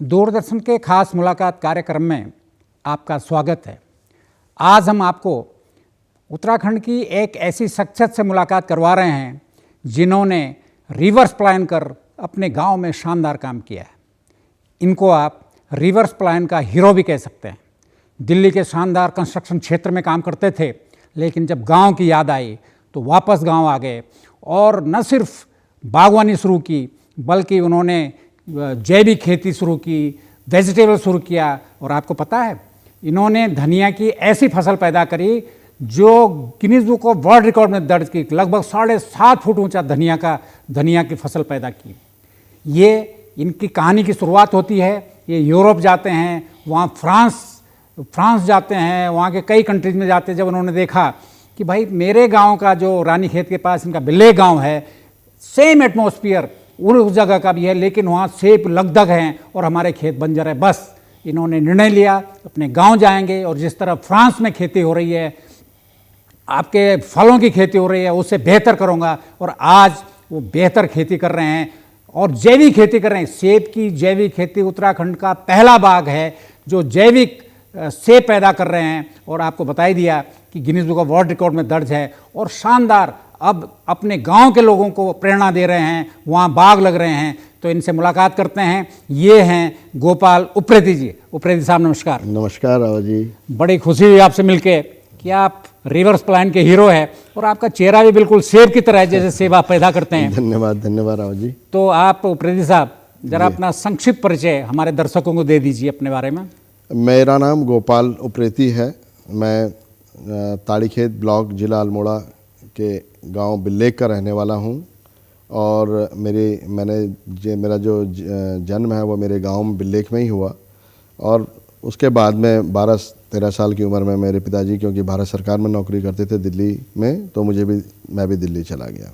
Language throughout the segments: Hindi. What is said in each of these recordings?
दूरदर्शन के खास मुलाकात कार्यक्रम में आपका स्वागत है। आज हम आपको उत्तराखंड की एक ऐसी शख्सियत से मुलाकात करवा रहे हैं जिन्होंने रिवर्स प्लान कर अपने गांव में शानदार काम किया है। इनको आप रिवर्स प्लान का हीरो भी कह सकते हैं। दिल्ली के शानदार कंस्ट्रक्शन क्षेत्र में काम करते थे, लेकिन जब गांव की याद आई तो वापस गांव आ गए और न सिर्फ बागवानी शुरू की बल्कि उन्होंने जैविक खेती शुरू की, वेजिटेबल शुरू किया। और आपको पता है, इन्होंने धनिया की ऐसी फसल पैदा करी जो Guinness book of world record में दर्ज की। लगभग 7.5 फुट ऊंचा धनिया की फसल पैदा की। ये इनकी कहानी की शुरुआत होती है। ये यूरोप जाते हैं, वहाँ फ्रांस जाते हैं, वहाँ के कई कंट्रीज में जाते हैं। जब उन्होंने देखा कि भाई मेरे गांव का जो रानीखेत के पास इनका बिल्ले गांव है, सेम एटमॉस्फेयर उस जगह का भी है, लेकिन वहाँ सेब लगभग हैं और हमारे खेत बंजर है। बस इन्होंने निर्णय लिया अपने गांव जाएंगे और जिस तरह फ्रांस में खेती हो रही है, आपके फलों की खेती हो रही है, उससे बेहतर करूँगा। और आज वो बेहतर खेती कर रहे हैं और जैविक खेती कर रहे हैं। सेब की जैविक खेती उत्तराखंड का पहला बाग है जो जैविक सेब पैदा कर रहे हैं। और आपको बता ही दिया कि Guinness book of world record में दर्ज है। और शानदार अब अपने गांव के लोगों को प्रेरणा दे रहे हैं, वहाँ बाग लग रहे हैं। तो इनसे मुलाकात करते हैं। ये हैं गोपाल उप्रेती जी। उप्रेती साहब नमस्कार। नमस्कार राव जी। बड़ी खुशी हुई आपसे मिलके कि आप रिवर्स प्लान के हीरो हैं और आपका चेहरा भी बिल्कुल सेब की तरह है, जैसे सेब आप पैदा करते हैं। धन्यवाद राव जी। तो आप उप्रेती साहब जरा अपना संक्षिप्त परिचय हमारे दर्शकों को दे दीजिए अपने बारे में। मेरा नाम गोपाल उप्रेती है। मैं ताड़ीखेत ब्लॉक जिला अल्मोड़ा के गांव बिल्लेक का रहने वाला हूं। और मेरा जो जन्म है वो मेरे गांव में बिल्लेक में ही हुआ। और उसके बाद में 12-13 साल की उम्र में मेरे पिताजी, क्योंकि भारत सरकार में नौकरी करते थे दिल्ली में, तो मैं भी दिल्ली चला गया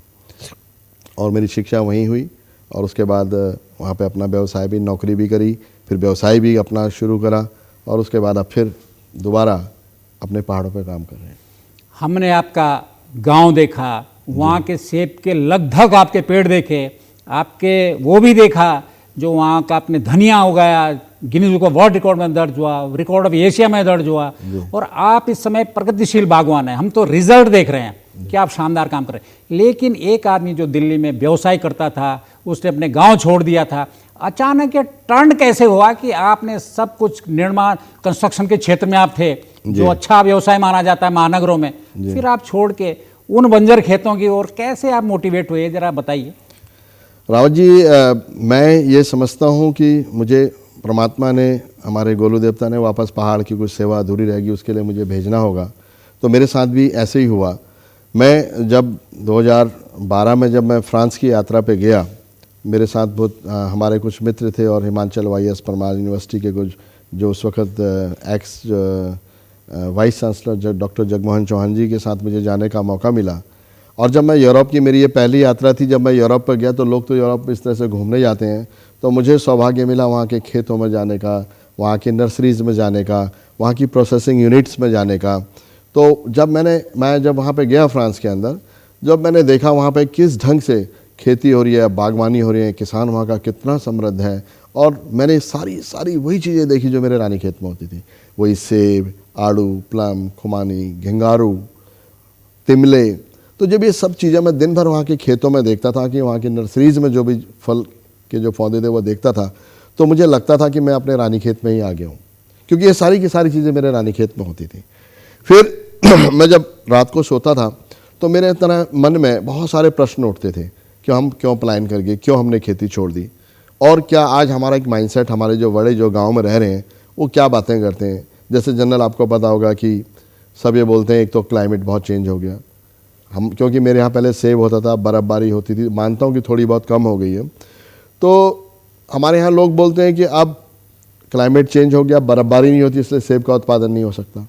और मेरी शिक्षा वहीं हुई। और उसके बाद वहाँ पे अपना व्यवसाय भी, नौकरी भी करी, फिर व्यवसाय भी अपना शुरू करा। और उसके बाद अब फिर दोबारा अपने पहाड़ों पे काम कर रहे हैं। हमने आपका गांव देखा, वहाँ के सेब के लगभग आपके पेड़ देखे, आपके वो भी देखा जो वहाँ का आपने धनिया उगाया, Guinness book of world record में दर्ज हुआ, रिकॉर्ड ऑफ एशिया में दर्ज हुआ। और आप इस समय प्रगतिशील बागवान हैं। हम तो रिजल्ट देख रहे हैं कि आप शानदार काम कर रहे हैं। लेकिन एक आदमी जो दिल्ली में व्यवसाय करता था, उसने अपने गांव छोड़ दिया था। अचानक ये टर्न कैसे हुआ कि आपने सब कुछ निर्माण कंस्ट्रक्शन के क्षेत्र में आप थे, जो अच्छा व्यवसाय माना जाता है महानगरों में, फिर आप छोड़ के उन बंजर खेतों की ओर कैसे आप मोटिवेट हुए, जरा बताइए। रावत जी, मैं ये समझता हूँ कि मुझे परमात्मा ने, हमारे गोलू देवता ने वापस पहाड़ की कुछ सेवा अधूरी रहेगी, उसके लिए मुझे भेजना होगा। तो मेरे साथ भी ऐसे ही हुआ। मैं जब 2012 में जब मैं फ्रांस की यात्रा पे गया, मेरे साथ बहुत हमारे कुछ मित्र थे और हिमाचल वाईएस परमार यूनिवर्सिटी के कुछ जो उस वक्त ex vice chancellor doctor Jagmohan Chauhan ji के साथ मुझे जाने का मौका मिला। और जब मैं यूरोप की, मेरी ये पहली यात्रा थी, जब मैं यूरोप पर गया तो लोग तो यूरोप में इस तरह से घूमने जाते हैं, तो मुझे सौभाग्य मिला वहाँ के खेतों में जाने का, वहाँ के नर्सरीज़ में जाने का, वहाँ की प्रोसेसिंग यूनिट्स में जाने का। तो जब मैं जब वहाँ पे गया फ्रांस के अंदर, जब मैंने देखा वहाँ पे किस ढंग से खेती हो रही है, बागवानी हो रही है, किसान वहाँ का कितना समृद्ध है, और मैंने सारी वही चीज़ें देखी जो मेरे रानीखेत में होती थी। वही सेब, आड़ू, प्लम, खुमानी, घिंगारू, तिमले। तो जब ये सब चीज़ें मैं दिन भर वहाँ के खेतों में देखता था, कि वहाँ की नर्सरीज़ में जो भी फल के जो पौधे थे वो देखता था, तो मुझे लगता था कि मैं अपने रानीखेत में ही आ गया हूँ, क्योंकि ये सारी की सारी चीज़ें मेरे रानीखेत में होती थी। फिर मैं जब रात को सोता था तो मेरे तरह मन में बहुत सारे प्रश्न उठते थे कि हम क्यों प्लान कर गए, क्यों हमने खेती छोड़ दी, और क्या आज हमारा एक माइंडसेट, हमारे जो बड़े जो गांव में रह रहे हैं वो क्या बातें करते हैं। जैसे जनरल आपको पता होगा कि सब ये बोलते हैं एक तो क्लाइमेट बहुत चेंज हो गया। क्योंकि मेरे यहाँ पहले सेब होता था, बर्फ़बारी होती थी, मानता हूँ कि थोड़ी बहुत कम हो गई है। तो हमारे यहाँ लोग बोलते हैं कि अब क्लाइमेट चेंज हो गया, बर्फ़बारी नहीं होती, इसलिए सेब का उत्पादन नहीं हो सकता।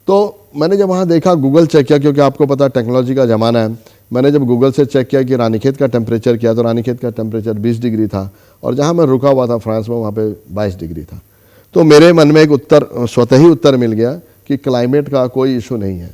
तो मैंने जब वहाँ देखा, गूगल चेक किया, क्योंकि आपको पता टेक्नोलॉजी का ज़माना है, मैंने जब गूगल से चेक किया कि रानीखेत का टेम्परेचर क्या, तो रानीखेत का टेम्परेचर 20 डिग्री था, और जहाँ मैं रुका हुआ था फ्रांस में वहाँ पे 22 डिग्री था। तो मेरे मन में एक स्वतः ही उत्तर मिल गया कि क्लाइमेट का कोई इशू नहीं है,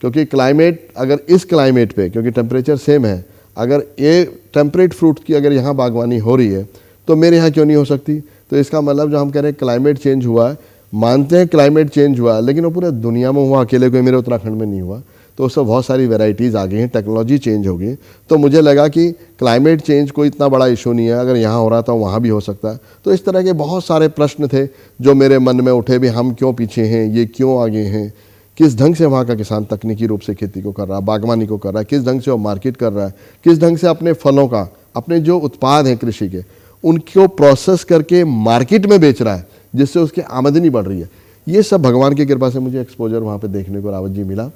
क्योंकि क्लाइमेट, अगर इस क्लाइमेट पे, क्योंकि टेम्परेचर सेम है, अगर ये टेम्परेट फ्रूट की अगर यहाँ बागवानी हो रही है तो मेरे यहाँ क्यों नहीं हो सकती। तो इसका मतलब जो हम कह रहे हैं क्लाइमेट चेंज हुआ है, मानते हैं क्लाइमेट चेंज हुआ है, लेकिन वो पूरे दुनिया में हुआ, अकेले कोई मेरे उत्तराखंड में नहीं हुआ। तो उसमें बहुत सारी वैरायटीज़ आ गई हैं, टेक्नोलॉजी चेंज हो गई। तो मुझे लगा कि क्लाइमेट चेंज कोई इतना बड़ा इशू नहीं है, अगर यहाँ हो रहा था वहाँ भी हो सकता है। तो इस तरह के बहुत सारे प्रश्न थे जो मेरे मन में उठे, भी हम क्यों पीछे हैं, ये क्यों आगे हैं, किस ढंग से वहाँ का किसान तकनीकी रूप से खेती को कर रहा है, बागवानी को कर रहा है, किस ढंग से वो मार्केट कर रहा है, किस ढंग से अपने फलों का, अपने जो उत्पाद हैं कृषि के, उनको प्रोसेस करके मार्केट में बेच रहा है, जिससे उसकी आमदनी बढ़ रही है। ये सब भगवान की कृपा से मुझे एक्सपोजर वहाँ पे देखने को रावत जी मिला।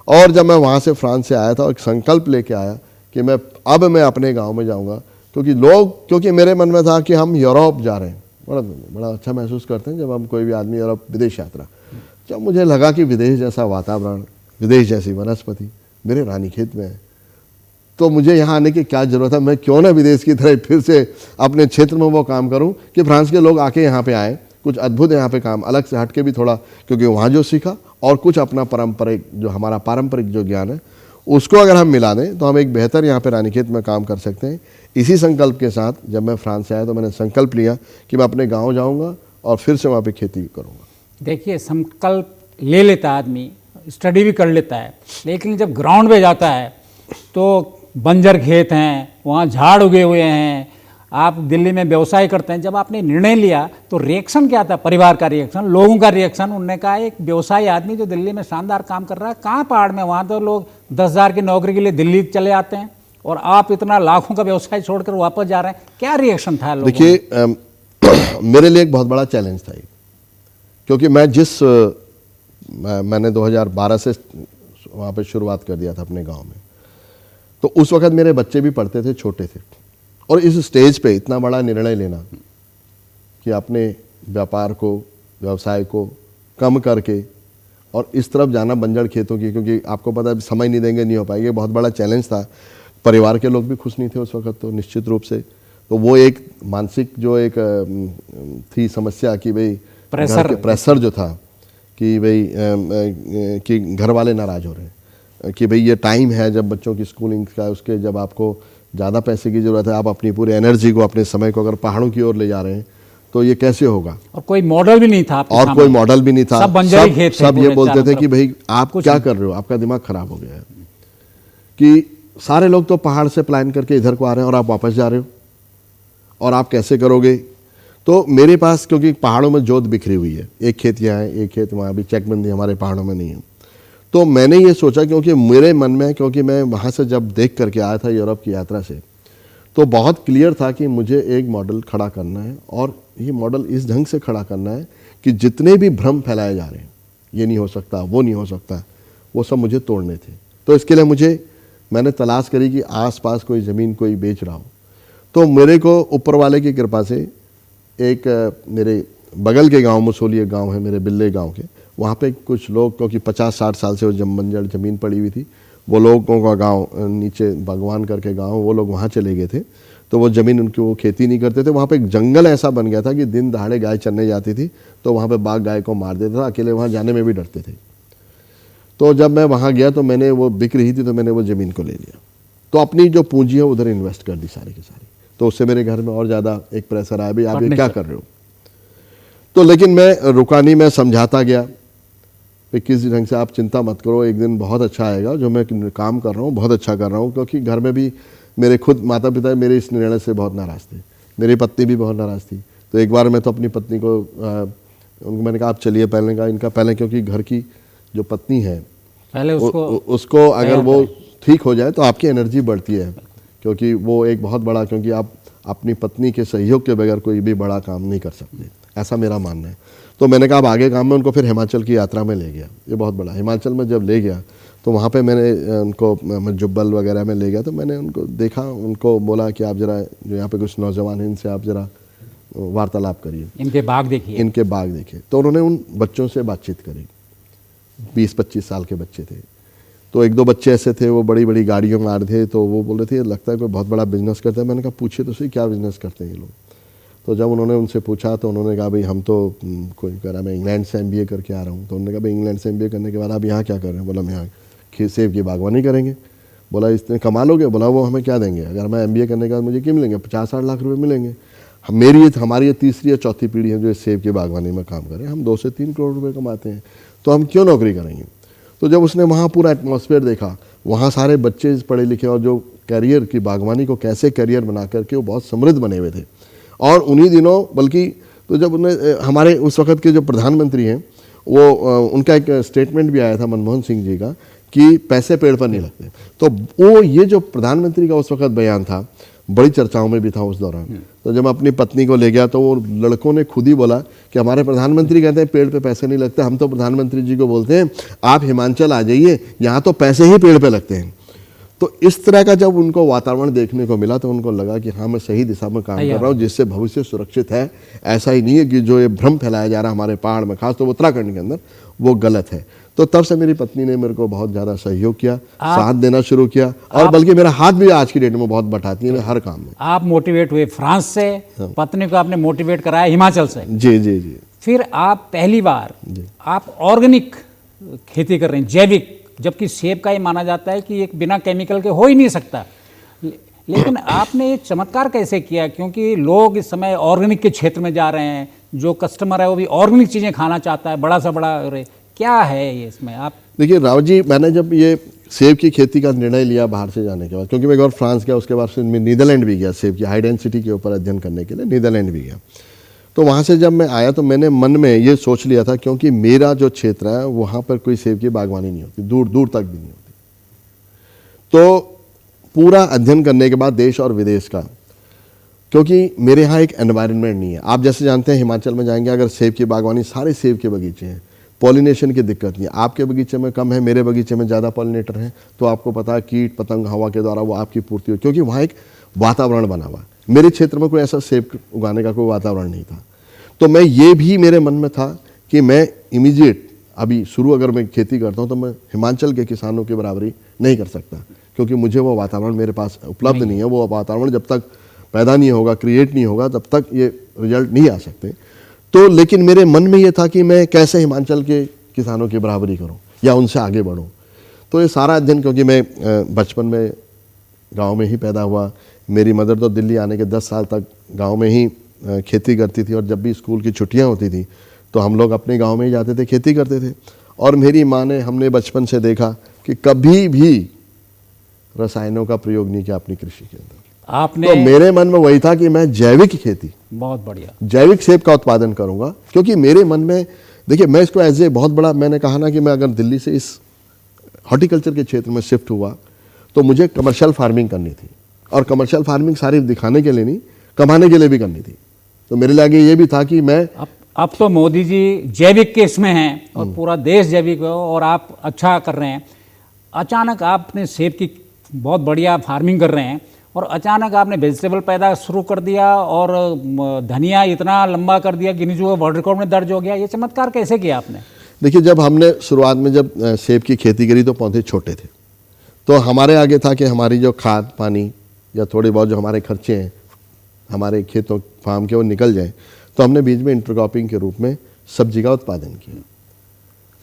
और जब मैं वहाँ से फ्रांस से आया था, एक संकल्प लेके आया कि मैं अपने गाँव में जाऊँगा, क्योंकि मेरे मन में था कि हम यूरोप जा रहे हैं। बड़ा अच्छा महसूस करते हैं जब हम कोई भी आदमी यूरोप विदेश यात्रा। जब मुझे लगा कि विदेश जैसा वातावरण, विदेश जैसी वनस्पति मेरे रानीखेत में है, तो मुझे यहाँ आने की क्या ज़रूरत है, मैं क्यों ना विदेश की तरह फिर से अपने क्षेत्र में वो काम करूँ कि फ्रांस के लोग आके यहाँ पे आएँ, कुछ अद्भुत यहाँ पे काम अलग से हट के भी थोड़ा, क्योंकि वहाँ जो सीखा और कुछ अपना पारंपरिक जो हमारा पारंपरिक जो ज्ञान है उसको अगर हम मिला दें तो हम एक बेहतर यहाँ पे रानीखेत में काम कर सकते हैं। इसी संकल्प के साथ जब मैं फ्रांस से आया तो मैंने संकल्प लिया कि मैं अपने गाँव जाऊँगा और फिर से वहाँ पर खेती करूँगा। देखिए, संकल्प ले लेता आदमी, स्टडी भी कर लेता है, लेकिन जब ग्राउंड पे जाता है तो बंजर खेत हैं, वहाँ झाड़ उगे हुए हैं, आप दिल्ली में व्यवसाय करते हैं। जब आपने निर्णय लिया तो रिएक्शन क्या था, परिवार का रिएक्शन, लोगों का रिएक्शन? उनने कहा एक व्यवसायी आदमी जो दिल्ली में शानदार काम कर रहा है, कहाँ पहाड़ में, वहाँ तो लोग 10,000 की नौकरी के लिए दिल्ली चले आते हैं और आप इतना लाखों का व्यवसाय छोड़कर वापस जा रहे हैं। क्या रिएक्शन था लोगों? देखिए, मेरे लिए एक बहुत बड़ा चैलेंज था ये, क्योंकि मैंने 2012 से वहाँ पे शुरुआत कर दिया था अपने गांव में। तो उस वक्त मेरे बच्चे भी पढ़ते थे, छोटे थे, और इस स्टेज पे इतना बड़ा निर्णय लेना कि अपने व्यापार को, व्यवसाय को कम करके और इस तरफ जाना बंजर खेतों की, क्योंकि आपको पता है समय नहीं देंगे, नहीं हो पाएंगे, बहुत बड़ा चैलेंज था। परिवार के लोग भी खुश नहीं थे उस वक्त, तो निश्चित रूप से तो वो एक मानसिक जो एक थी समस्या कि भाई प्रेशर जो था कि भाई कि घर वाले नाराज़ हो रहे हैं कि भाई ये टाइम है जब बच्चों की स्कूलिंग का, उसके जब आपको ज़्यादा पैसे की ज़रूरत है, आप अपनी पूरी एनर्जी को, अपने समय को अगर पहाड़ों की ओर ले जा रहे हैं तो ये कैसे होगा। और कोई मॉडल भी नहीं था, और कोई मॉडल भी नहीं था, सब ये बोलते थे कि भाई आप क्या कर रहे हो, आपका दिमाग खराब हो गया है, कि सारे लोग तो पहाड़ से प्लान करके इधर को आ रहे हैं और आप वापस जा रहे हो, और आप कैसे करोगे। तो मेरे पास, क्योंकि पहाड़ों में जोत बिखरी हुई है, एक खेत यहाँ है, एक खेत वहाँ भी, चेकबंदी हमारे पहाड़ों में नहीं है, तो मैंने ये सोचा, क्योंकि मेरे मन में, क्योंकि मैं वहाँ से जब देख करके आया था यूरोप की यात्रा से, तो बहुत क्लियर था कि मुझे एक मॉडल खड़ा करना है, और ये मॉडल इस ढंग से खड़ा करना है कि जितने भी भ्रम फैलाए जा रहे हैं, ये नहीं हो सकता, वो नहीं हो सकता, वो सब मुझे तोड़ने थे। तो इसके लिए मैंने तलाश करी कि आसपास कोई ज़मीन कोई बेच रहा हो। तो मेरे को ऊपर वाले की कृपा से एक मेरे बगल के गांव, मसूली एक गांव है मेरे बिल्ले गांव के, वहाँ पे कुछ लोग, क्योंकि 50-60 साल से वो बंजर ज़मीन पड़ी हुई थी, वो लोगों का गांव नीचे भगवान करके गांव, वो लोग वहाँ चले गए थे। तो वो ज़मीन उनकी, वो खेती नहीं करते थे, वहाँ पे एक जंगल ऐसा बन गया था कि दिन दहाड़े गाय चरने जाती थी तो वहाँ पे बाघ गाय को मार देता था, अकेले वहाँ जाने में भी डरते थे। तो जब मैं वहाँ गया तो मैंने, वो बिक रही थी तो मैंने वो ज़मीन को ले लिया, तो अपनी जो पूंजी है उधर इन्वेस्ट कर दी सारी की सारी। तो उससे मेरे घर में और ज़्यादा एक प्रेशर आया, भाई आप ये क्या कर रहे हो। तो लेकिन मैं रुका नहीं, मैं समझाता गया कि किस ढंग से आप चिंता मत करो, एक दिन बहुत अच्छा आएगा, जो मैं काम कर रहा हूँ बहुत अच्छा कर रहा हूँ। क्योंकि घर में भी मेरे खुद माता पिता मेरे इस निर्णय से बहुत नाराज़ थे, मेरी पत्नी भी बहुत नाराज़ थी। तो एक बार मैं तो अपनी पत्नी को उनको मैंने कहा आप चलिए, पहले का इनका पहले, क्योंकि घर की जो पत्नी है पहले उसको अगर वो ठीक हो जाए तो आपकी एनर्जी बढ़ती है, क्योंकि वो एक बहुत बड़ा, क्योंकि आप अपनी पत्नी के सहयोग के बगैर कोई भी बड़ा काम नहीं कर सकते, ऐसा मेरा मानना है। तो मैंने कहा अब आगे काम में उनको फिर हिमाचल की यात्रा में ले गया, ये बहुत बड़ा, हिमाचल में जब ले गया तो वहाँ पे मैंने उनको जुब्बल वगैरह में ले गया, तो मैंने उनको देखा, उनको बोला कि आप ज़रा, जो यहाँ पे कुछ नौजवान हैं इनसे आप ज़रा वार्तालाप करिए, इनके बाग देखिए। तो उन्होंने उन बच्चों से बातचीत करी, 20-25 साल के बच्चे थे। तो एक दो बच्चे ऐसे थे, वो बड़ी बड़ी गाड़ियों में आ रहे थे, तो वो बोल रहे थे लगता है कोई बहुत बड़ा बिजनेस करता है। मैंने कहा पूछिए तो सही क्या बिजनेस करते हैं ये लोग। तो जब उन्होंने उनसे पूछा तो उन्होंने कहा भाई हम तो, कोई कह रहा मैं इंग्लैंड से MBA करके आ रहा हूँ। तो उन्होंने कहा भाई इंग्लैंड से MBA करने के बाद आप यहाँ क्या कर रहे हैं। बोला हम यहाँ सेब की बागवानी करेंगे। बोला इतने कमा लोगे। बोला वो हमें क्या देंगे, अगर मैं MBA करने के बाद मुझे क्या मिलेंगे, 50-60 लाख रुपये मिलेंगे। हमारी ये तीसरी या चौथी पीढ़ी है जो इस सेब की बागवानी में काम कर रहे हैं। हम 2 से 3 करोड़ रुपए कमाते हैं, तो हम क्यों नौकरी करेंगे। तो जब उसने वहाँ पूरा एटमॉस्फेयर देखा, वहाँ सारे बच्चे पढ़े लिखे और जो कैरियर की बागवानी को कैसे कैरियर बना करके वो बहुत समृद्ध बने हुए थे। और उन्हीं दिनों बल्कि तो जब उन्हें हमारे उस वक्त के जो प्रधानमंत्री हैं वो उनका एक स्टेटमेंट भी आया था मनमोहन सिंह जी का कि पैसे पेड़ पर नहीं लगते। तो वो ये जो प्रधानमंत्री का उस वक्त बयान था बड़ी चर्चाओं में भी था उस दौरान। तो जब मैं अपनी पत्नी को ले गया तो वो लड़कों ने खुद ही बोला कि हमारे प्रधानमंत्री कहते हैं पेड़ पे पैसे नहीं लगते, हम तो प्रधानमंत्री जी को बोलते हैं आप हिमाचल आ जाइए, यहाँ तो पैसे ही पेड़ पे लगते हैं। तो इस तरह का जब उनको वातावरण देखने को मिला तो उनको लगा कि हाँ मैं सही दिशा में काम कर रहा हूँ जिससे भविष्य सुरक्षित है। ऐसा ही नहीं है कि जो ये भ्रम फैलाया जा रहा है हमारे पहाड़ में, खास तो उत्तराखंड के अंदर, वो गलत है। तो तब से मेरी पत्नी ने मेरे को बहुत ज़्यादा सहयोग किया, साथ देना शुरू किया, और बल्कि मेरा हाथ भी आज की डेट में बहुत बटाती है हर काम में। आप मोटिवेट हुए फ्रांस से, पत्नी को आपने मोटिवेट कराया हिमाचल से। जी जी जी। फिर आप पहली बार आप ऑर्गेनिक खेती कर रहे हैं, जैविक, जबकि सेब का ये माना जाता है कि एक बिना केमिकल के हो ही नहीं सकता। लेकिन आपने ये चमत्कार कैसे किया, क्योंकि लोग इस समय ऑर्गेनिक के क्षेत्र में जा रहे हैं, जो कस्टमर है वो भी ऑर्गेनिक चीज़ें खाना चाहता है, बड़ा सा बड़ा। क्या है ये इसमें आप? देखिए राव जी, मैंने जब ये सेब की खेती का निर्णय लिया बाहर से जाने के बाद, क्योंकि मैं एक बार फ्रांस गया, उसके बाद फिर मैं नीदरलैंड भी गया सेब की हाई डेंसिटी के ऊपर अध्ययन करने के लिए, नीदरलैंड भी गया। तो वहाँ से जब मैं आया तो मैंने मन में ये सोच लिया था, क्योंकि मेरा जो क्षेत्र है वहाँ पर कोई सेब की बागवानी नहीं होती, दूर दूर तक भी नहीं होती। तो पूरा अध्ययन करने के बाद देश और विदेश का, क्योंकि मेरे यहाँ एक एनवायरनमेंट नहीं है। आप जैसे जानते हैं हिमाचल में जाएंगे अगर सेब की बागवानी, सारे सेब के बगीचे हैं, पॉलिनेशन की दिक्कत नहीं है। आपके बगीचे में कम है, मेरे बगीचे में ज़्यादा पॉलिनेटर हैं, तो आपको पता है कीट पतंग हवा के द्वारा वो आपकी पूर्ति हो, क्योंकि वहाँ एक वातावरण बना हुआ। मेरे क्षेत्र में कोई ऐसा सेब उगाने का कोई वातावरण नहीं था। तो मैं ये भी मेरे मन में था कि मैं इमीडिएट अभी शुरू अगर मैं खेती करता हूँ तो मैं हिमाचल के किसानों की बराबरी नहीं कर सकता, क्योंकि मुझे वो वातावरण मेरे पास उपलब्ध नहीं है। वो वातावरण जब तक पैदा नहीं होगा, क्रिएट नहीं होगा, तब तक ये रिजल्ट नहीं आ सकते। तो लेकिन मेरे मन में ये था कि मैं कैसे हिमाचल के किसानों की बराबरी करूं या उनसे आगे बढ़ूं। तो ये सारा अध्ययन, क्योंकि मैं बचपन में गांव में ही पैदा हुआ, मेरी मदर तो दिल्ली आने के 10 साल तक गांव में ही खेती करती थी, और जब भी स्कूल की छुट्टियां होती थी तो हम लोग अपने गांव में ही जाते थे, खेती करते थे। और मेरी माँ ने, हमने बचपन से देखा कि कभी भी रसायनों का प्रयोग नहीं किया अपनी कृषि के अंदर। आपने तो मेरे मन में वही था कि मैं जैविक खेती, बहुत बढ़िया, जैविक सेब का उत्पादन करूंगा, क्योंकि मेरे मन में, देखिए मैं इसको एज ए बहुत बड़ा, मैंने कहा ना कि मैं अगर दिल्ली से इस हॉर्टिकल्चर के क्षेत्र में शिफ्ट हुआ तो मुझे कमर्शियल फार्मिंग करनी थी, और कमर्शियल फार्मिंग सारी दिखाने के लिए नहीं, कमाने के लिए भी करनी थी। तो मेरे लिए आगे ये भी था कि मैं अब तो मोदी जी जैविक के इसमें हैं और पूरा देश जैविक हो, और आप अच्छा कर रहे हैं। अचानक आपने सेब की बहुत बढ़िया फार्मिंग कर रहे हैं और अचानक आपने वेजिटेबल पैदा शुरू कर दिया और धनिया इतना लंबा कर दिया, गिनीज वर्ल्ड रिकॉर्ड में दर्ज हो गया। ये चमत्कार कैसे किया आपने? देखिए, जब हमने शुरुआत में जब सेब की खेती करी तो पौधे छोटे थे, तो हमारे आगे था कि हमारी जो खाद पानी या थोड़े बहुत जो हमारे खर्चे हैं हमारे खेतों फार्म के, वो निकल जाएं। तो हमने बीच में इंटरक्रॉपिंग के रूप में सब्जी का उत्पादन किया।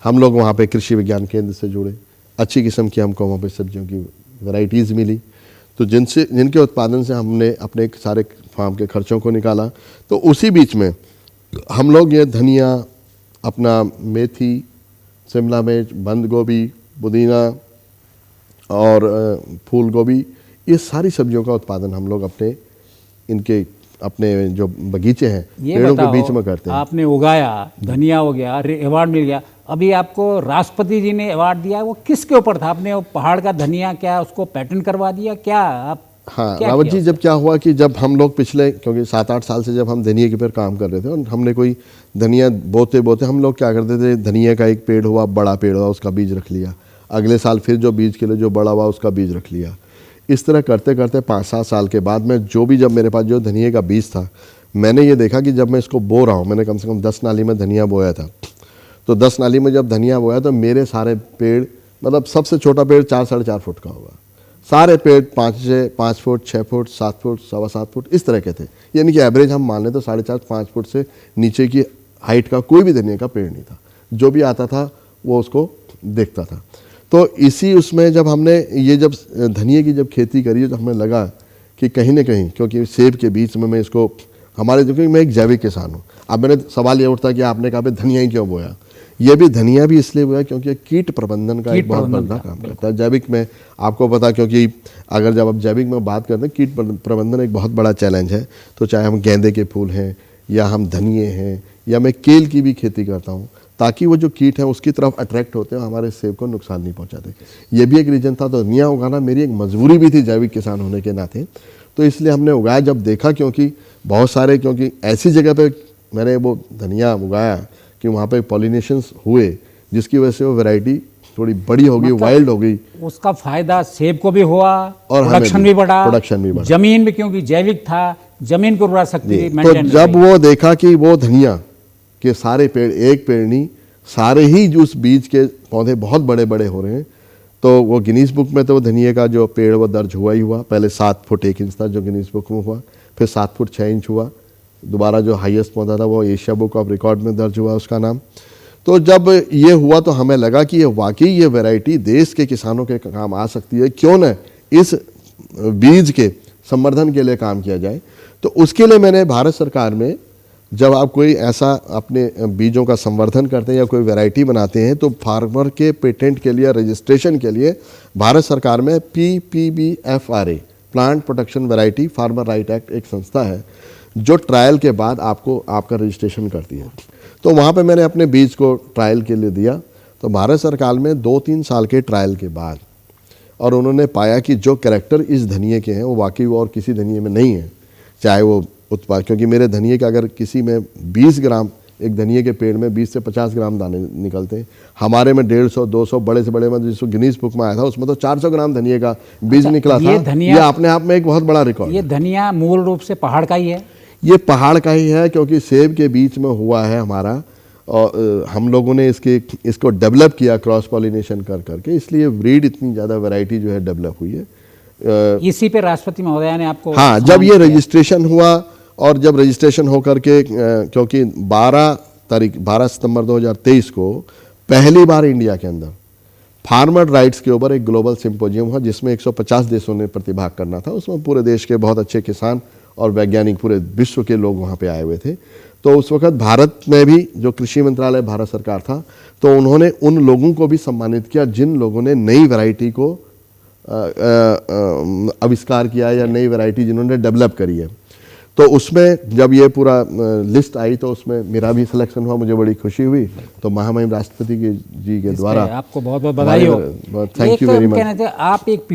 हम लोग वहाँ पे कृषि विज्ञान केंद्र से जुड़े, अच्छी किस्म की हमको वहाँ पे सब्जियों की वैरायटीज़ मिली, तो जिनके उत्पादन से हमने अपने सारे फार्म के खर्चों को निकाला। तो उसी बीच में हम लोग ये धनिया, अपना मेथी, शिमला मिर्च, बंद गोभी, पुदीना और फूल गोभी, ये सारी सब्जियों का उत्पादन हम लोग अपने जो बगीचे हैं पेड़ों के बीच में करते हैं। आपने उगाया, धनिया हो गया, अवार्ड मिल गया। अभी आपको राष्ट्रपति जी ने अवार्ड दिया, वो किसके ऊपर था? आपने वो पहाड़ का धनिया, क्या उसको पैटेंट करवा दिया क्या आप? हाँ रावत जी, जब क्या हुआ कि जब हम लोग पिछले, क्योंकि 7-8 साल से जब हम धनिया के ऊपर काम कर रहे थे, और हमने कोई धनिया बोते हम लोग क्या करते थे, धनिया का एक पेड़ हुआ, बड़ा पेड़ हुआ, उसका बीज रख लिया, अगले साल फिर जो बीज के लिए जो बड़ा हुआ उसका बीज रख लिया। इस तरह करते करते 5-7 साल के बाद में जब मेरे पास जो धनिया का बीज था, मैंने ये देखा कि जब मैं इसको बो रहा हूँ, मैंने कम से कम 10 नाली में धनिया बोया था, तो 10 नाली में जब धनिया बोया तो मेरे सारे पेड़, मतलब सबसे छोटा पेड़ 4-4.5 फुट का होगा, सारे पेड़ 5 फुट, 6 फुट, 7 फुट, 7.25 फुट इस तरह के थे। यानी कि एवरेज हम मान लें तो 4.5-5 फुट से नीचे की हाइट का कोई भी धनिया का पेड़ नहीं था। जो भी आता था वो उसको देखता था। तो इसी उसमें जब हमने ये जब धनिया की जब खेती करी तो हमें लगा कि कहीं ना कहीं, क्योंकि सेब के बीच में मैं इसको हमारे, क्योंकि मैं एक जैविक किसान हूँ। अब मैंने सवाल ये उठता कि आपने कहा धनिया ही क्यों बोया, ये भी धनिया भी इसलिए बोया क्योंकि कीट प्रबंधन का एक बहुत बड़ा काम करता है जैविक में। आपको पता, क्योंकि अगर जब आप जैविक में बात करते हैं, कीट प्रबंधन एक बहुत बड़ा चैलेंज है। तो चाहे हम गेंदे के फूल हैं या हम धनिए हैं या मैं केल की भी खेती करता हूँ, ताकि वो जो कीट हैं उसकी तरफ अट्रैक्ट होते हैं, हमारे सेब को नुकसान नहीं पहुँचाते। ये भी एक रीजन था। तो धनिया उगाना मेरी एक मजबूरी भी थी जैविक किसान होने के नाते, तो इसलिए हमने उगाया। जब देखा, क्योंकि बहुत सारे, क्योंकि ऐसी जगह पे मैंने वो धनिया उगाया कि वहाँ पे पॉलिनेशंस हुए, जिसकी वजह से वो वैरायटी थोड़ी बड़ी हो गई, वाइल्ड हो गई। उसका फायदा सेब को भी हुआ और प्रोडक्शन भी बढ़ा, जमीन भी, क्योंकि जैविक था, जमीन को उर्वरा शक्ति भी तो मेंटेन। जब वो देखा कि वो धनिया के सारे पेड़, एक पेड़ नहीं, सारे ही उस बीज के पौधे बहुत बड़े बड़े हो रहे हैं, तो वो गिनीज बुक में तो वो धनिए का जो पेड़ वो दर्ज हुआ ही हुआ। पहले 7 फुट 1 इंच था जो गिनीज बुक में हुआ, फिर 7 फुट 6 इंच हुआ। दोबारा जो हाईएस्ट पौधा था वो एशिया बुक ऑफ रिकॉर्ड में दर्ज हुआ उसका नाम। तो जब ये हुआ तो हमें लगा कि ये वाकई ये वैरायटी देश के किसानों के काम आ सकती है, क्यों न इस बीज के संवर्धन के लिए काम किया जाए। तो उसके लिए मैंने भारत सरकार में, जब आप कोई ऐसा अपने बीजों का संवर्धन करते हैं या कोई वैरायटी बनाते हैं, तो फार्मर के पेटेंट के लिए, रजिस्ट्रेशन के लिए भारत सरकार में PPBFRA, plant protection variety farmer right act, एक संस्था है जो ट्रायल के बाद आपको आपका रजिस्ट्रेशन करती है। तो वहाँ पे मैंने अपने बीज को ट्रायल के लिए दिया। तो भारत सरकार में 2-3 साल के ट्रायल के बाद, और उन्होंने पाया कि जो कैरेक्टर इस धनिए के हैं वो वाकई वो और किसी धनिए में नहीं है। चाहे वो उत्पाद, क्योंकि मेरे धनिए का अगर किसी में 20 ग्राम, एक धनिए के पेड़ में 20 से 50 ग्राम दाने निकलते हैं, हमारे में 150-200, बड़े से बड़े में जिसको गिनीज बुक में आया था उसमें तो 400 ग्राम धनिए का बीज निकला था। ये अपने आप में एक बहुत बड़ा रिकॉर्ड। ये धनिया मूल रूप से पहाड़ का ही है? ये पहाड़ का ही है, क्योंकि सेब के बीच में हुआ है हमारा, और हम लोगों ने इसको डेवलप किया क्रॉस पॉलिनेशन कर करके, इसलिए ब्रीड इतनी ज़्यादा वैरायटी जो है डेवलप हुई है। इसी पे राष्ट्रपति महोदया ने आपको, हाँ, जब ये रजिस्ट्रेशन हुआ, और जब रजिस्ट्रेशन हो करके, क्योंकि 12 सितंबर 2023 को पहली बार इंडिया के अंदर फार्मर राइट्स के ऊपर एक ग्लोबल सिंपोजियम हुआ, जिसमें 150 देशों ने प्रतिभाग करना था। उसमें पूरे देश के बहुत अच्छे किसान और वैज्ञानिक, पूरे विश्व के लोग वहाँ पे आए हुए थे। तो उस वक्त भारत में भी जो कृषि मंत्रालय भारत सरकार था, तो उन्होंने उन लोगों को भी सम्मानित किया जिन लोगों ने नई वैरायटी को आविष्कार किया या नई वैरायटी जिन्होंने डेवलप करी है। तो उसमें जब ये पूरा लिस्ट आई तो उसमें मेरा भी सिलेक्शन हुआ, मुझे बड़ी खुशी हुई। तो महामहिम राष्ट्रपति जी के द्वारा आपको बहुत बहुत बधाई हो। Thank you very much. आप एक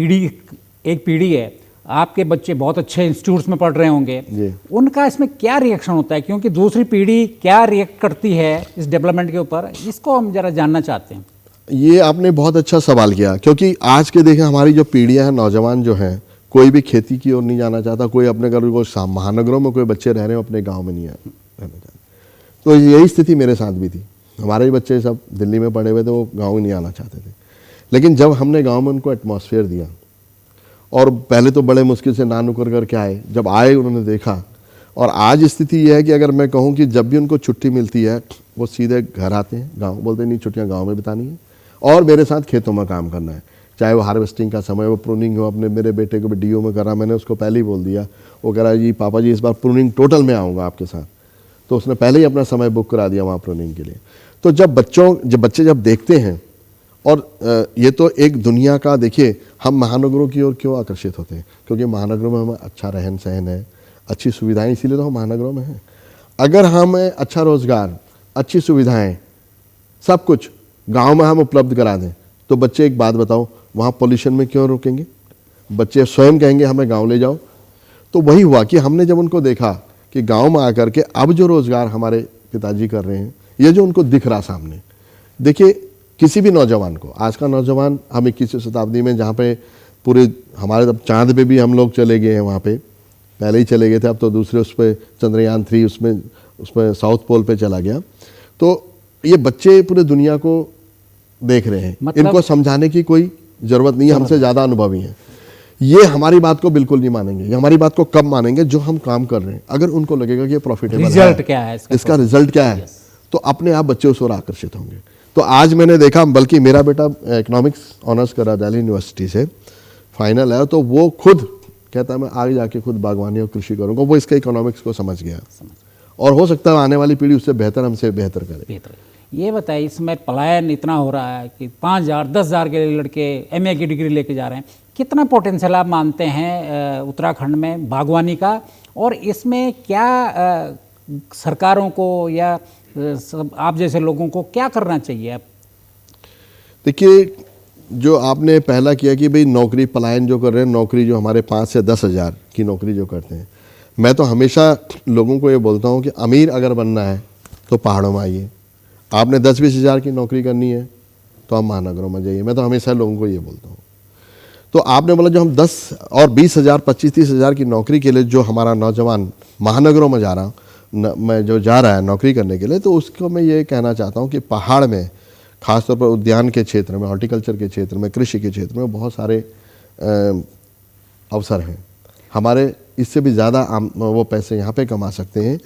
पीढ़ी है, आपके बच्चे बहुत अच्छे इंस्टीट्यूट्स में पढ़ रहे होंगे, उनका इसमें क्या रिएक्शन होता है, क्योंकि दूसरी पीढ़ी क्या रिएक्ट करती है इस डेवलपमेंट के ऊपर, इसको हम जरा जानना चाहते हैं। ये आपने बहुत अच्छा सवाल किया, क्योंकि आज के देखें हमारी जो पीढ़ियां हैं, नौजवान जो हैं, कोई भी खेती की ओर नहीं जाना चाहता। कोई अपने घर को, महानगरों में कोई बच्चे रह रहे हो, अपने गांव में नहीं रहना चाहते। तो यही स्थिति मेरे साथ भी थी। हमारे बच्चे सब दिल्ली में पढ़े हुए थे, वो गाँव ही नहीं आना चाहते थे। लेकिन जब हमने गाँव में उनको एटमॉस्फेयर दिया, और पहले तो बड़े मुश्किल से ना नुकर करके आए, जब आए उन्होंने देखा। और आज स्थिति यह है कि अगर मैं कहूँ कि जब भी उनको छुट्टी मिलती है वो सीधे घर आते हैं, गाँव बोलते नहीं छुट्टियाँ गाँव में बितानी है, और मेरे साथ खेतों में काम करना है। चाहे वो हार्वेस्टिंग का समय हो, प्रूनिंग हो। अपने मेरे बेटे को भी DO में करा, मैंने उसको पहले ही बोल दिया। वो कह रहा है जी पापा जी इस बार प्रूनिंग टोटल में आऊँगा आपके साथ। तो उसने पहले ही अपना समय बुक करा दिया वहाँ प्रूनिंग के लिए। तो जब बच्चे जब देखते हैं, और ये तो एक दुनिया का, देखिए हम महानगरों की ओर क्यों आकर्षित होते हैं, क्योंकि महानगरों में हमें अच्छा रहन सहन है, अच्छी सुविधाएं, इसीलिए तो हम महानगरों में हैं। अगर हमें अच्छा रोजगार, अच्छी सुविधाएं, सब कुछ गांव में हम उपलब्ध करा दें, तो बच्चे, एक बात बताओ, वहाँ पोल्यूशन में क्यों रुकेंगे? बच्चे स्वयं कहेंगे हमें गाँव ले जाओ। तो वही हुआ कि हमने जब उनको देखा कि गाँव में आकर के अब जो रोजगार हमारे पिताजी कर रहे हैं, ये जो उनको दिख रहा सामने, देखिए किसी भी नौजवान को, आज का नौजवान, हम 21वीं शताब्दी में जहाँ पे पूरे हमारे, अब चांद पे भी हम लोग चले गए हैं, वहाँ पे पहले ही चले गए थे, अब तो दूसरे उस पर चंद्रयान 3 उसमें साउथ पोल पे चला गया। तो ये बच्चे पूरे दुनिया को देख रहे हैं, इनको समझाने की कोई ज़रूरत नहीं है, हमसे ज़्यादा अनुभवी हैं। ये हमारी बात को बिल्कुल नहीं मानेंगे। ये हमारी बात को कब मानेंगे? जो हम काम कर रहे हैं, अगर उनको लगेगा कि ये प्रॉफिटेबल रिजल्ट क्या है, इसका रिजल्ट क्या है, तो अपने आप बच्चे उस ओर आकर्षित होंगे। तो आज मैंने देखा, बल्कि मेरा बेटा इकोनॉमिक्स ऑनर्स कर रहा दिल्ली यूनिवर्सिटी से, फाइनल है, तो वो खुद कहता है मैं आगे जाके खुद बागवानी और कृषि करूँगा। वो इसके इकोनॉमिक्स को समझ गया और हो सकता है आने वाली पीढ़ी उससे बेहतर हमसे बेहतर करे। बेहतर। ये बताइए, इस समय पलायन इतना हो रहा है कि 5,000 10,000 के लड़के एमए की डिग्री लेके जा रहे हैं। कितना पोटेंशियल आप मानते हैं उत्तराखंड में बागवानी का, और इसमें क्या सरकारों को या आप जैसे लोगों को क्या करना चाहिए? अब देखिए, जो आपने पहला किया कि भाई नौकरी पलायन जो कर रहे हैं, नौकरी जो हमारे 5 से 10,000 की नौकरी जो करते हैं, मैं तो हमेशा लोगों को ये बोलता हूँ कि अमीर अगर बनना है तो पहाड़ों में आइए। आपने 10-20 हज़ार की नौकरी करनी है तो आप महानगरों में जाइए। मैं तो हमेशा लोगों को ये बोलता हूँ। तो आपने बोला जो हम 10 और 20 हज़ार 25-30 हज़ार की नौकरी के लिए जो हमारा नौजवान महानगरों में जा रहा है नौकरी करने के लिए, तो उसको मैं ये कहना चाहता हूँ कि पहाड़ में खासतौर पर उद्यान के क्षेत्र में, हॉर्टिकल्चर के क्षेत्र में, कृषि के क्षेत्र में बहुत सारे अवसर हैं। हमारे इससे भी ज़्यादा वो पैसे यहाँ पे कमा सकते हैं।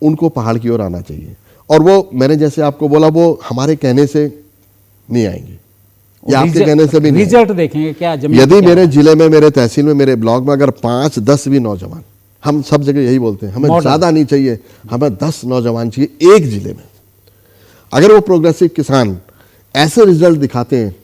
उनको पहाड़ की ओर आना चाहिए। और वो मैंने जैसे आपको बोला, वो हमारे कहने से नहीं आएंगे या आपके कहने से भी नहीं। रिजल्ट देखेंगे क्या जमीन। यदि मेरे जिले में, मेरे तहसील में, मेरे ब्लॉक में अगर 5-10 भी नौजवान, हम सब जगह यही बोलते हैं हमें ज़्यादा नहीं चाहिए, हमें 10 नौजवान चाहिए एक जिले में। अगर वो प्रोग्रेसिव किसान ऐसे रिजल्ट दिखाते हैं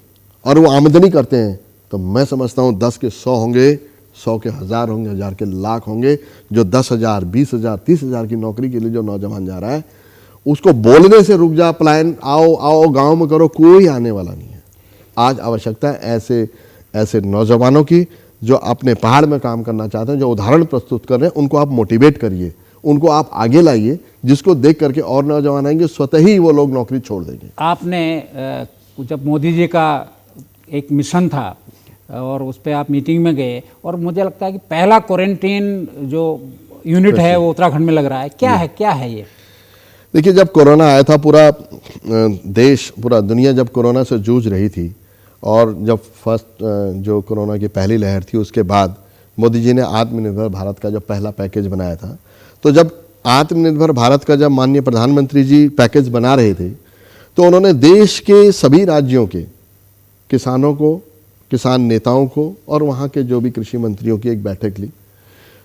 और वो आमदनी करते हैं, तो मैं समझता हूँ 10 के 100 होंगे, 100 के 1000 होंगे, 1000 के लाख होंगे। जो 10,000, 20,000, 30,000 की नौकरी के लिए जो नौजवान जा रहा है, उसको बोलने से रुक जा, पलायन आओ आओ गांव में करो, कोई आने वाला नहीं है। आज आवश्यकता है ऐसे नौजवानों की जो अपने पहाड़ में काम करना चाहते हैं, जो उदाहरण प्रस्तुत कर रहे हैं। उनको आप मोटिवेट करिए, उनको आप आगे लाइए, जिसको देख करके और नौजवान आएंगे, स्वतः ही वो लोग नौकरी छोड़ देंगे। आपने जब मोदी जी का एक मिशन था और उस पर आप मीटिंग में गए, और मुझे लगता है कि पहला क्वारंटीन जो यूनिट है वो उत्तराखंड में लग रहा है। क्या है ये? देखिए, जब कोरोना आया था, पूरा देश, पूरा दुनिया जब कोरोना से जूझ रही थी, और जब फर्स्ट जो कोरोना की पहली लहर थी, उसके बाद मोदी जी ने आत्मनिर्भर भारत का जो पहला पैकेज बनाया था, तो जब आत्मनिर्भर भारत का जब माननीय प्रधानमंत्री जी पैकेज बना रहे थे, तो उन्होंने देश के सभी राज्यों के किसानों को, किसान नेताओं को और वहाँ के जो भी कृषि मंत्रियों की एक बैठक ली,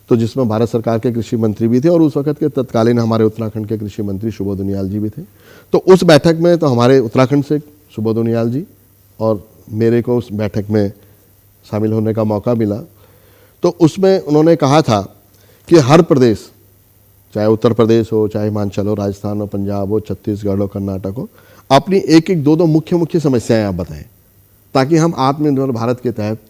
तो जिसमें भारत सरकार के कृषि मंत्री भी थे और उस वक्त के तत्कालीन हमारे उत्तराखंड के कृषि मंत्री सुबोध उनियाल जी भी थे। तो उस बैठक में तो हमारे उत्तराखंड से सुबोध उनियाल जी और मेरे को उस बैठक में शामिल होने का मौका मिला। तो उसमें उन्होंने कहा था कि हर प्रदेश, चाहे उत्तर प्रदेश हो, चाहे हिमाचल हो, राजस्थान हो, पंजाब हो, छत्तीसगढ़ हो, कर्नाटक हो, अपनी एक एक दो मुख्य समस्याएं आप बताएं, ताकि हम आत्मनिर्भर भारत के तहत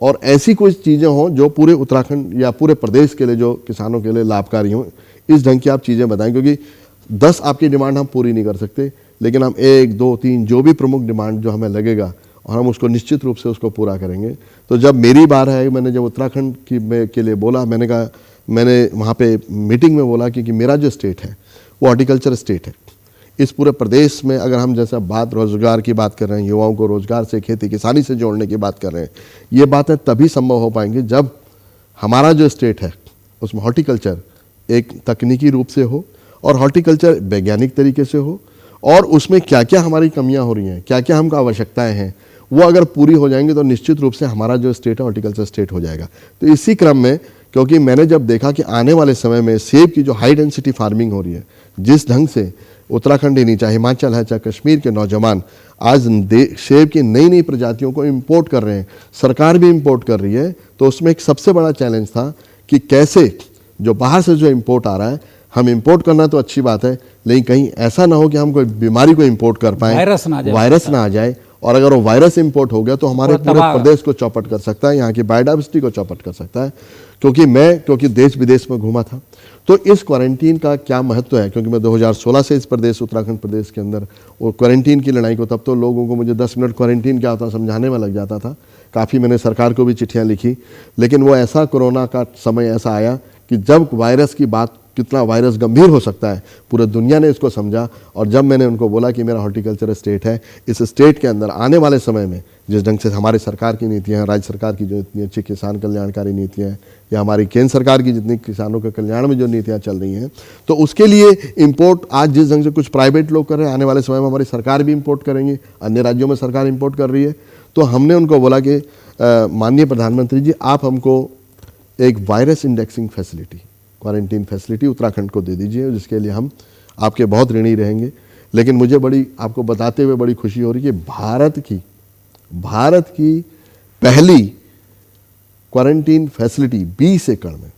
और ऐसी कोई चीज़ें हों जो पूरे उत्तराखंड या पूरे प्रदेश के लिए, जो किसानों के लिए लाभकारी हों। इस ढंग की आप चीज़ें बताएं, क्योंकि 10 आपकी डिमांड हम पूरी नहीं कर सकते, लेकिन हम 1, 2, 3 जो भी प्रमुख डिमांड जो हमें लगेगा, और हम उसको निश्चित रूप से उसको पूरा करेंगे। तो जब मेरी बार है, मैंने जब उत्तराखंड के लिए बोला, मैंने कहा, मैंने वहाँ पे मीटिंग में बोला कि मेरा जो स्टेट है वो हॉर्टिकल्चर स्टेट है। इस पूरे प्रदेश में अगर हम जैसा रोज़गार की बात कर रहे हैं, युवाओं को रोज़गार से, खेती किसानी से जोड़ने की बात कर रहे हैं, ये बातें तभी संभव हो पाएंगी जब हमारा जो स्टेट है उसमें हॉर्टिकल्चर एक तकनीकी रूप से हो और हॉर्टिकल्चर वैज्ञानिक तरीके से हो, और उसमें क्या क्या हमारी कमियां हो रही हैं, क्या क्या हमको आवश्यकताएं हैं, वो अगर पूरी हो जाएंगी तो निश्चित रूप से हमारा जो स्टेट है हॉर्टिकल्चर स्टेट हो जाएगा। तो इसी क्रम में, क्योंकि मैंने जब देखा कि आने वाले समय में सेब की जो हाई डेंसिटी फार्मिंग हो रही है, जिस ढंग से उत्तराखंड ही नहीं, चाहे हिमाचल है, चाहे कश्मीर के नौजवान आज सेब की नई नई प्रजातियों को इंपोर्ट कर रहे हैं, सरकार भी इंपोर्ट कर रही है, तो उसमें एक सबसे बड़ा चैलेंज था कि कैसे जो बाहर से जो इंपोर्ट आ रहा है, हम इंपोर्ट करना तो अच्छी बात है, लेकिन कहीं ऐसा ना हो कि हम कोई बीमारी को इंपोर्ट कर पाएँ, वायरस ना आ जाए। और अगर वो वायरस इंपोर्ट हो गया तो हमारे पूरे प्रदेश को चौपट कर सकता है, यहाँ की बायोडाइवर्सिटी को चौपट कर सकता है। क्योंकि देश विदेश में घूमा था, तो इस क्वारंटीन का क्या महत्व है, क्योंकि मैं 2016 से इस प्रदेश, उत्तराखंड प्रदेश के अंदर, और क्वारंटीन की लड़ाई को, तब तो लोगों को मुझे 10 मिनट क्वारंटीन क्या होता समझाने में लग जाता था। काफ़ी मैंने सरकार को भी चिट्ठियाँ लिखी, लेकिन वो ऐसा कोरोना का समय ऐसा आया कि जब वायरस की बात, कितना वायरस गंभीर हो सकता है, पूरे दुनिया ने इसको समझा। और जब मैंने उनको बोला कि मेरा हॉर्टिकल्चर स्टेट है, इस स्टेट के अंदर आने वाले समय में जिस ढंग से हमारी सरकार की नीतियाँ हैं, राज्य सरकार की जो इतनी अच्छी किसान कल्याणकारी नीतियाँ हैं, या हमारी केंद्र सरकार की जितनी किसानों के कल्याण में जो नीतियाँ चल रही हैं, तो उसके लिए इंपोर्ट आज जिस ढंग से कुछ प्राइवेट लोग कर रहे हैं, आने वाले समय में हमारी सरकार भी इंपोर्ट करेंगी, अन्य राज्यों में सरकार इंपोर्ट कर रही है। तो हमने उनको बोला कि माननीय प्रधानमंत्री जी, आप हमको एक virus indexing facility, quarantine facility Uttarakhand को दे दीजिए, जिसके लिए हम आपके बहुत ऋणी रहेंगे। लेकिन मुझे बड़ी आपको बताते हुए बड़ी खुशी हो रही है कि भारत की पहली क्वारंटीन फैसिलिटी 20 एकड़ में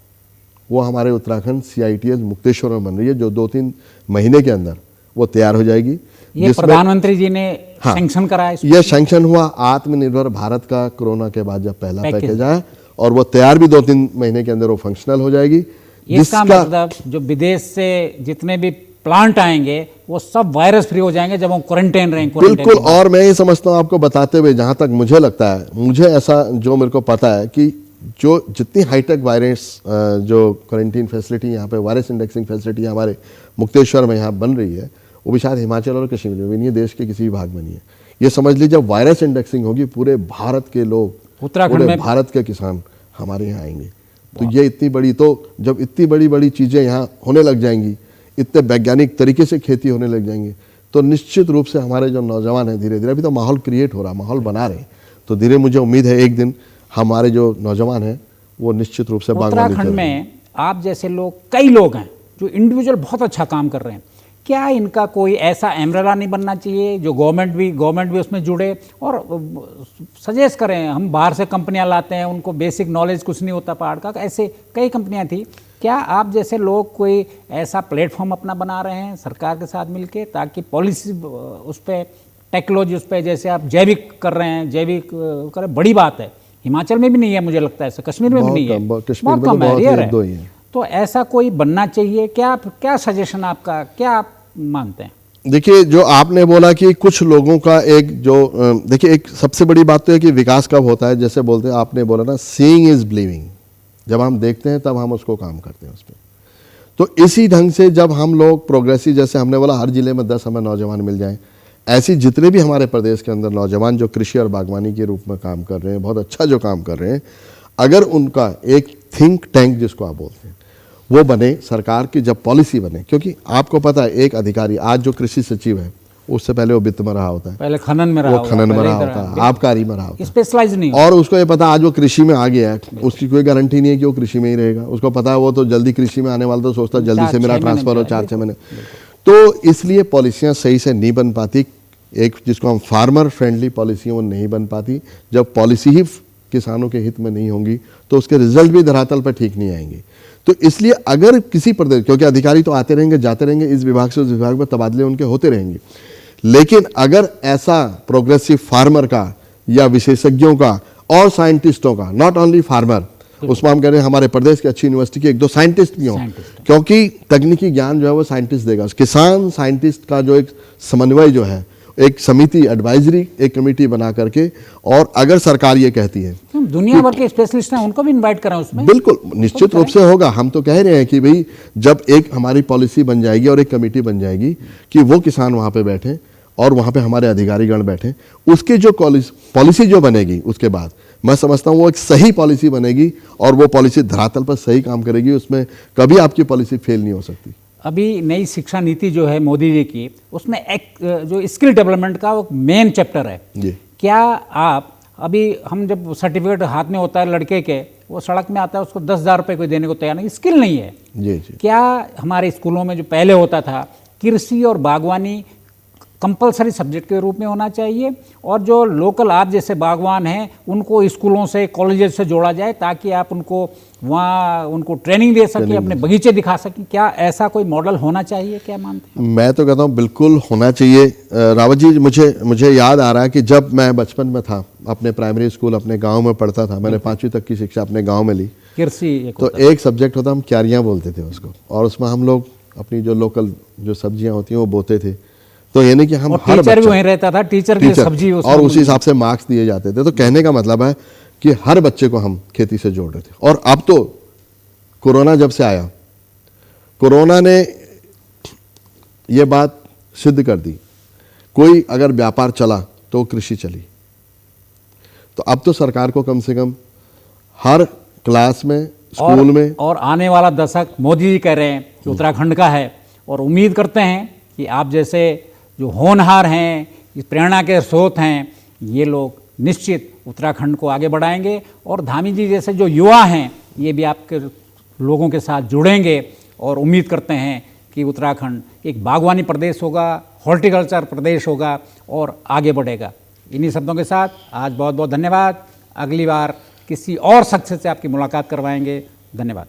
वो हमारे उत्तराखंड CITS मुक्तेश्वर में बन रही है, जो 2-3 महीने के अंदर वो तैयार हो जाएगी। ये प्रधानमंत्री जी ने सैंक्शन कराया। ये सैंक्शन हुआ आत्मनिर्भर भारत का कोरोना के बाद जब पहला पैकेज आया, और वो तैयार भी 2-3 महीने के अंदर वो फंक्शनल हो जाएगी। इसका मतलब जो विदेश से जितने भी प्लांट आएंगे वो सब वायरस फ्री हो जाएंगे जब हम क्वारंटाइन रहेंगे। बिल्कुल। और मैं ये समझता हूँ आपको बताते हुए, जहाँ तक मुझे लगता है, मुझे ऐसा जो मेरे को पता है कि जो जितनी हाईटेक वायरस जो क्वारंटीन फैसिलिटी यहाँ पे, वायरस इंडेक्सिंग फैसिलिटी हमारे मुक्तेश्वर में यहाँ बन रही है, वो भी शायद हिमाचल और कश्मीर में भी नहीं है, देश के किसी भी भाग में नहीं है। ये समझ लीजिए जब वायरस इंडेक्सिंग होगी, पूरे भारत के लोग, उत्तराखंड में भारत के किसान हमारे यहाँ आएंगे। तो ये इतनी बड़ी, तो जब इतनी बड़ी बड़ी चीज़ें यहाँ होने लग जाएंगी, इतने वैज्ञानिक तरीके से खेती होने लग जाएंगे, तो निश्चित रूप से हमारे जो नौजवान हैं, धीरे धीरे अभी तो माहौल क्रिएट हो रहा, माहौल बना रहे, तो धीरे मुझे उम्मीद है एक दिन हमारे जो नौजवान हैं वो निश्चित रूप से उत्तराखंड में आप जैसे लोग, कई लोग हैं जो इंडिविजुअल बहुत अच्छा काम कर रहे हैं। क्या इनका कोई ऐसा एम्ब्रेला नहीं बनना चाहिए जो गवर्नमेंट भी उसमें जुड़े और सजेस्ट करें? हम बाहर से कंपनियां लाते हैं, उनको बेसिक नॉलेज कुछ नहीं होता पहाड़ का, ऐसे कई कंपनियां थी। क्या आप जैसे लोग कोई ऐसा प्लेटफॉर्म अपना बना रहे हैं सरकार के साथ मिलके, ताकि पॉलिसी उस पर, टेक्नोलॉजी उस पर, जैसे आप जैविक कर रहे हैं, जैविक करें, बड़ी बात है। हिमाचल में भी नहीं है मुझे लगता है, ऐसा कश्मीर में भी नहीं है, बहुत कम है, रेयर है। तो ऐसा कोई बनना चाहिए क्या सजेशन आपका, क्या आप मानते हैं? देखिए, जो आपने बोला कि कुछ लोगों का एक जो, देखिए एक सबसे बड़ी बात तो है कि विकास कब होता है, जैसे बोलते हैं, आपने बोला ना, सीइंग इज बिलीविंग। जब हम देखते हैं तब हम उसको काम करते हैं उस पर। तो इसी ढंग से जब हम लोग प्रोग्रेसिव, जैसे हमने बोला हर जिले में 10 हमें नौजवान मिल जाएं, ऐसी जितने भी हमारे प्रदेश के अंदर नौजवान जो कृषि और बागवानी के रूप में काम कर रहे हैं, बहुत अच्छा जो काम कर रहे हैं, अगर उनका एक थिंक टैंक जिसको आप बोलते हैं वो बने, सरकार की जब पॉलिसी बने, क्योंकि आपको पता है एक अधिकारी, आज जो कृषि सचिव है, उससे पहले वो वित्त में रहा होता है, पहले खनन में रहा होता है, आबकारी में रहा होता है, स्पेशलाइज नहीं, और उसको ये पता आज वो कृषि में आ गया है, उसकी कोई गारंटी नहीं है कि वो कृषि में ही रहेगा। उसको पता है वो तो जल्दी कृषि में आने वाला, तो सोचता है जल्दी से मेरा ट्रांसफर हो, 4-6 महीने। तो इसलिए पॉलिसियाँ सही से नहीं बन पाती, एक जिसको हम फार्मर फ्रेंडली पॉलिसी, वो नहीं बन पाती। जब पॉलिसी ही किसानों के हित में नहीं होंगी तो उसके रिजल्ट भी धरातल पर ठीक नहीं आएंगे। तो इसलिए अगर किसी प्रदेश, क्योंकि अधिकारी तो आते रहेंगे जाते रहेंगे, इस विभाग से उस विभाग में तबादले उनके होते रहेंगे, लेकिन अगर ऐसा प्रोग्रेसिव फार्मर का या विशेषज्ञों का और साइंटिस्टों का, नॉट ओनली फार्मर, उसमें हम कह रहे हैं हमारे प्रदेश की अच्छी यूनिवर्सिटी के 1-2 साइंटिस्ट भी हों, क्योंकि तकनीकी ज्ञान जो है वो साइंटिस्ट देगा। किसान साइंटिस्ट का जो एक समन्वय जो है, एक समिति, एडवाइजरी, एक कमेटी बना करके, और अगर सरकार ये कहती है, दुनिया भर के स्पेशलिस्ट हैं, उनको भी इनवाइट करें उसमें। बिल्कुल, निश्चित रूप से होगा। हम तो कह रहे हैं कि भाई जब एक हमारी पॉलिसी बन जाएगी और एक कमेटी बन जाएगी कि वो किसान वहाँ पे बैठे और वहाँ पे हमारे अधिकारीगण बैठे, उसकी जो पॉलिसी जो बनेगी, उसके बाद मैं समझता हूँ वो एक सही पॉलिसी बनेगी और वो पॉलिसी धरातल पर सही काम करेगी। उसमें कभी आपकी पॉलिसी फेल नहीं हो सकती। अभी नई शिक्षा नीति जो है मोदी जी की, उसमें एक जो स्किल डेवलपमेंट का वो मेन चैप्टर है जी। क्या आप, अभी हम जब सर्टिफिकेट हाथ में होता है लड़के के, वो सड़क में आता है, उसको 10,000 रुपये कोई देने को तैयार नहीं, स्किल नहीं है। जी जी। क्या हमारे स्कूलों में जो पहले होता था, कृषि और बागवानी कंपलसरी सब्जेक्ट के रूप में होना चाहिए, और जो लोकल आप जैसे बागवान हैं उनको स्कूलों से, कॉलेजेस से जोड़ा जाए, ताकि आप उनको वहाँ उनको ट्रेनिंग दे सकें, अपने बगीचे दिखा सकें। क्या ऐसा कोई मॉडल होना चाहिए, क्या मानते हैं? मैं तो कहता हूँ बिल्कुल होना चाहिए। रावत जी, मुझे याद आ रहा है कि जब मैं बचपन में था, अपने प्राइमरी स्कूल अपने गाँव में पढ़ता था, मैंने 5वीं तक की शिक्षा अपने गाँव में ली। कृषि तो एक सब्जेक्ट होता, हम क्यारियाँ बोलते थे उसको, और उसमें हम लोग अपनी जो लोकल जो सब्जियाँ होती हैं वो बोते थे। तो यानी कि हम हर टीचर भी वहीं रहता था, टीचर की सब्जी, और उसी हिसाब से मार्क्स दिए जाते थे। तो कहने का मतलब है कि हर बच्चे को हम खेती से जोड़ रहे थे। और अब तो कोरोना जब से आया, कोरोना ने ये बात सिद्ध कर दी, कोई अगर व्यापार चला तो कृषि चली। तो अब तो सरकार को कम से कम हर क्लास में, स्कूल में, और आने वाला दशक मोदी जी कह रहे हैं कि उत्तराखंड का है, और उम्मीद करते हैं कि आप जैसे जो होनहार हैं, इस प्रेरणा के स्रोत हैं, ये लोग निश्चित उत्तराखंड को आगे बढ़ाएंगे। और धामी जी जैसे जो युवा हैं ये भी आपके लोगों के साथ जुड़ेंगे और उम्मीद करते हैं कि उत्तराखंड एक बागवानी प्रदेश होगा, हॉर्टिकल्चर प्रदेश होगा और आगे बढ़ेगा। इन्हीं शब्दों के साथ आज बहुत बहुत धन्यवाद। अगली बार किसी और शख्स से आपकी मुलाकात करवाएंगे। धन्यवाद।